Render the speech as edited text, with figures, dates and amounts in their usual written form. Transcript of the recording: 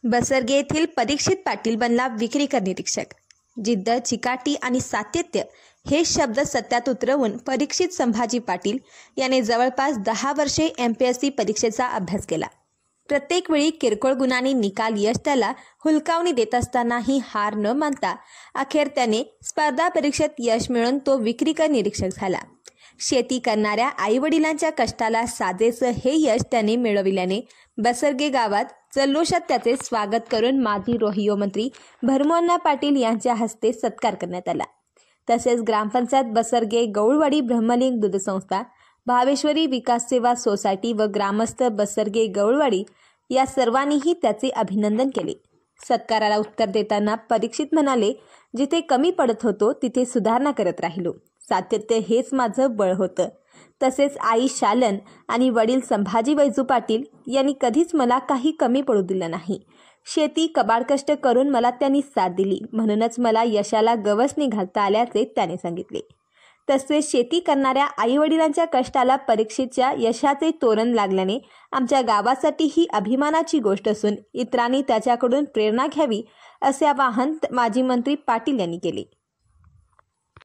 बसरगे येथील परीक्षित पाटील बनला विक्रीकर निरीक्षक। जिद्द, चिकाटी आणि सातत्य हे शब्द सत्यात उतरवून परीक्षित संभाजी पाटील याने जवळपास 10 वर्षे MPSC परीक्षेचा अभ्यास केला। प्रत्येक वेळी किरकोळ गुणांनी निकाल यश त्याला हुलकावणी देत असतानाही हार न मानता अखेर त्याने स्पर्धा परीक्षेत यश मिळवून तो विक्रीकर निरीक्षक झाला। शेती करणाऱ्या आईवडिलांच्या कष्टाला साजेचं हे यश त्याने मिळविल्याने बसरगे गावात जल्लोषात त्याचे स्वागत करून माजी रोहियो मंत्री भरमोअण्णा पाटील यांच्या हस्ते सत्कार करण्यात आला। तसेच ग्रामपंचायत बसरगे, गवळवाडी ब्रह्मलिंग दूध संस्था, भावेश्वरी विकास सेवा सोसायटी व ग्रामस्थ बसरगे गवळवाडी या सर्वांनीही त्याचे अभिनंदन केले। सत्काराला उत्तर देताना परीक्षित म्हणाले, जिथे कमी पडत होतो तिथे सुधारणा करत राहिलो। सातत्य हेच माझं बळ होतं। तसेच आई शालन आणि वडील संभाजी वैजू पाटील यांनी कधीच मला काही कमी पडू दिलं नाही। शेती कबाड कष्ट करून मला त्यांनी साथ दिली, म्हणूनच मला यशाला गवसणी घालता आल्याचे त्याने सांगितले। तसेच शेती करणाऱ्या आईवडिलांच्या कष्टाला परीक्षेच्या यशाचे तोरण लागल्याने आमच्या गावासाठी ही अभिमानाची गोष्ट असून इतरांनी त्याच्याकडून प्रेरणा घ्यावी असे आवाहन माजी मंत्री पाटील यांनी केले।